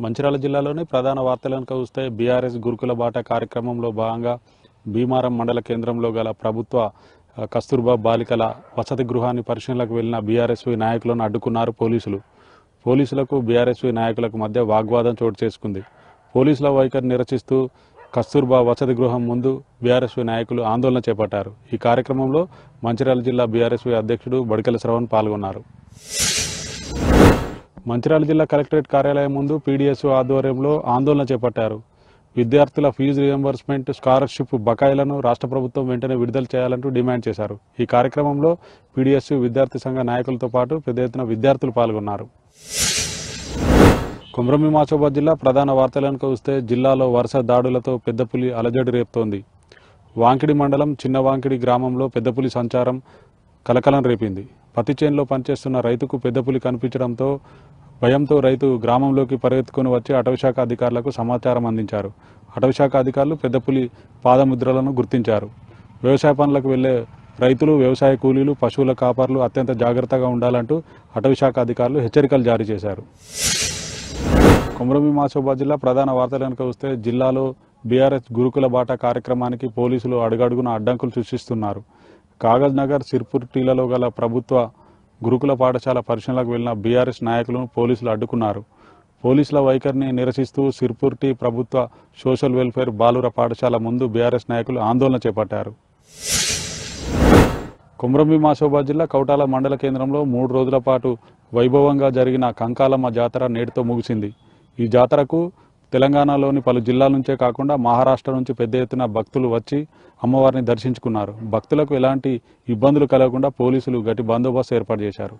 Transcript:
మంచిర్యాల జిల్లాలోని ప్రధాన వార్తలను చూస్తే బీఆర్ఎస్ గురుకుల బాట కార్యక్రమంలో భాగంగా భీమారం మండల కేంద్రంలో గల ప్రభుత్వ కస్తూర్బా బాలికల వసతి గృహాన్ని పరిశీలనకు వెళ్లిన బీఆర్ఎస్వి నాయకులను అడ్డుకున్నారు పోలీసులు. పోలీసులకు బీఆర్ఎస్వి నాయకులకు మధ్య వాగ్వాదం చోటు చేసుకుంది. పోలీసుల వైఖరి నిరసిస్తూ కస్తూర్బా వసతి గృహం ముందు బీఆర్ఎస్వి నాయకులు ఆందోళన చేపట్టారు. ఈ కార్యక్రమంలో మంచిర్యాల జిల్లా బీఆర్ఎస్వి అధ్యక్షుడు బడికెల శ్రవణ్ పాల్గొన్నారు. మంచిర్యాల జిల్లా కలెక్టరేట్ కార్యాలయం ముందు పీడీఎస్ ఆధ్వర్యంలో ఆందోళన చేపట్టారు. విద్యార్థుల ఫీజు రియంబర్స్మెంట్, స్కాలర్షిప్ బకాయిలను రాష్ట్ర ప్రభుత్వం వెంటనే విడుదల చేయాలంటూ డిమాండ్ చేశారు. ఈ కార్యక్రమంలో పీడీఎస్ విద్యార్థి సంఘ నాయకులతో పాటు పెద్ద ఎత్తున విద్యార్థులు పాల్గొన్నారు. కొమరంభీం ఆసిఫాబాద్ జిల్లా ప్రధాన వార్తలను చూస్తే జిల్లాలో వరుస దాడులతో పెద్దపులి అలజడి రేపుతోంది. వాంకిడి మండలం చిన్న వాంకిడి గ్రామంలో పెద్దపులి సంచారం కలకలం రేపింది. పత్తి చేనులో పనిచేస్తున్న రైతుకు పెద్దపులి కనిపించడంతో భయంతో రైతు గ్రామంలోకి పరిగెత్తుకుని వచ్చి అటవీశాఖ అధికారులకు సమాచారం అందించారు. అటవీశాఖ అధికారులు పెద్దపులి పాదముద్రలను గుర్తించారు. వ్యవసాయ పనులకు వెళ్లే రైతులు, వ్యవసాయ కూలీలు, పశువుల కాపర్లు అత్యంత జాగ్రత్తగా ఉండాలంటూ అటవీశాఖ అధికారులు హెచ్చరికలు జారీ చేశారు. కొమరంభీం ఆసిఫాబాద్ జిల్లా ప్రధాన వార్తలను చూస్తే జిల్లాలో బీఆర్ఎస్ గురుకుల బాట కార్యక్రమానికి పోలీసులు అడుగడుగున అడ్డంకులు సృష్టిస్తున్నారు. కాగజ్ నగర్, సిర్పూర్ టీలలో గల ప్రభుత్వ గురుకుల పాఠశాల పరిశీలనకు వెళ్లిన బీఆర్ఎస్ నాయకులను పోలీసులు అడ్డుకున్నారు. పోలీసుల వైఖరిని నిరసిస్తూ సిర్పూర్ టీ ప్రభుత్వ సోషల్ వెల్ఫేర్ బాలుర పాఠశాల ముందు బీఆర్ఎస్ నాయకులు ఆందోళన చేపట్టారు. కొమరంభీం ఆసిఫాబాద్ జిల్లా కౌటాల మండల కేంద్రంలో 3 రోజుల పాటు వైభవంగా జరిగిన కంకాలమ్మ జాతర నేటితో ముగిసింది. ఈ జాతరకు తెలంగాణలోని పలు జిల్లాల నుంచే కాకుండా మహారాష్ట్ర నుంచి పెద్ద ఎత్తున భక్తులు వచ్చి అమ్మవారిని దర్శించుకున్నారు. భక్తులకు ఎలాంటి ఇబ్బందులు కలగకుండా పోలీసులు గట్టి బందోబస్తు ఏర్పాటు చేశారు.